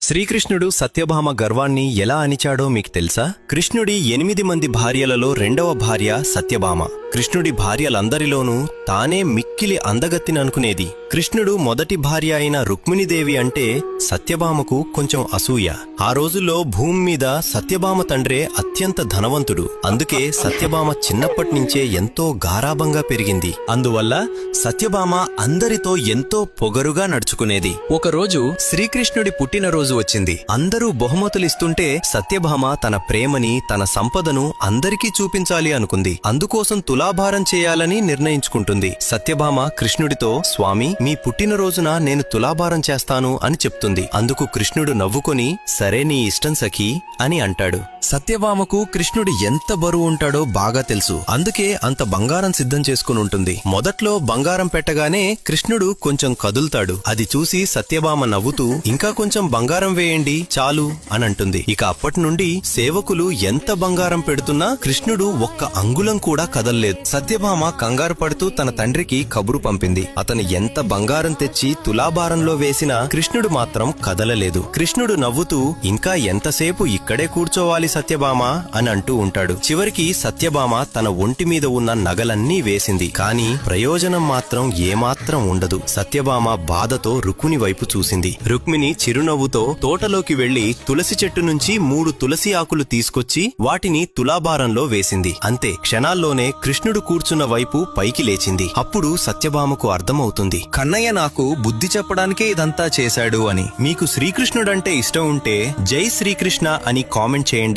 శ్రీకృష్ణుడు సత్యభామ గర్వాన్ని ఎలా అణిచాడో మీకు తెలుసా? కృష్ణుడి 8 మంది భార్యలలో రెండవ భార్య సత్యభామ. కృష్ణుడి భార్యలందరిలోనూ తానే మిక్కిలి అందగత్తిననుకునేది. కృష్ణుడు మొదటి భార్య అయిన రుక్మిణీదేవి అంటే సత్యభామకు కొంచెం అసూయ. ఆ రోజుల్లో భూమి మీద సత్యభామ తండ్రే అత్యంత ధనవంతుడు. అందుకే సత్యభామ చిన్నప్పటినుంచే ఎంతో గారాబంగా పెరిగింది. అందువల్ల సత్యభామ అందరితో ఎంతో పొగరుగా నడుచుకునేది. ఒకరోజు శ్రీకృష్ణుడి పుట్టినరోజు వచ్చింది. అందరూ బహుమతులిస్తుంటే సత్యభామ తన ప్రేమని, తన సంపదను అందరికీ చూపించాలి అనుకుంది. అందుకోసం తులాభారం చేయాలని నిర్ణయించుకుంటుంది. సత్యభామ కృష్ణుడితో, స్వామి, మీ పుట్టినరోజున నేను తులాభారం చేస్తాను అని చెప్తుంది. అందుకు కృష్ణుడు నవ్వుకొని, సరే నీ ఇష్టం సఖీ అని అంటాడు. సత్యభామకు కృష్ణుడు ఎంత బరువు ఉంటాడో బాగా తెలుసు. అందుకే అంత బంగారం సిద్ధం చేసుకుని ఉంటుంది. మొదట్లో బంగారం పెట్టగానే కృష్ణుడు కొంచెం కదులుతాడు. అది చూసి సత్యభామ నవ్వుతూ, ఇంకా కొంచెం బంగారం వేయండి చాలు అని అంటుంది. ఇక అప్పటి నుండి సేవకులు ఎంత బంగారం పెడుతున్నా కృష్ణుడు ఒక్క అంగుళం కూడా కదల్లేదు. సత్యభామ కంగారు పడుతూ తన తండ్రికి కబురు పంపింది. అతను ఎంత బంగారం తెచ్చి తులాభారంలో వేసినా కృష్ణుడు మాత్రం కదలలేదు. కృష్ణుడు నవ్వుతూ, ఇంకా ఎంతసేపు ఇక్కడే కూర్చోవాలి సత్యభామ అని అంటూ ఉంటాడు. చివరికి సత్యభామ తన ఒంటి మీద ఉన్న నగలన్నీ వేసింది. కాని ప్రయోజనం మాత్రం ఏమాత్రం ఉండదు. సత్యభామ బాధతో రుక్మిణి వైపు చూసింది. రుక్మిణి చిరునవ్వుతో తోటలోకి వెళ్లి తులసి చెట్టు నుంచి 3 తులసి ఆకులు తీసుకొచ్చి వాటిని తులాభారంలో వేసింది. అంతే, క్షణాల్లోనే కృష్ణుడు కూర్చున్న వైపు పైకి లేచింది. అప్పుడు సత్యభామకు అర్థమవుతుంది, కన్నయ్య నాకు బుద్ధి చెప్పడానికే ఇదంతా చేశాడు అని. మీకు శ్రీకృష్ణుడంటే ఇష్టం ఉంటే జై శ్రీకృష్ణ అని కామెంట్ చేయండి.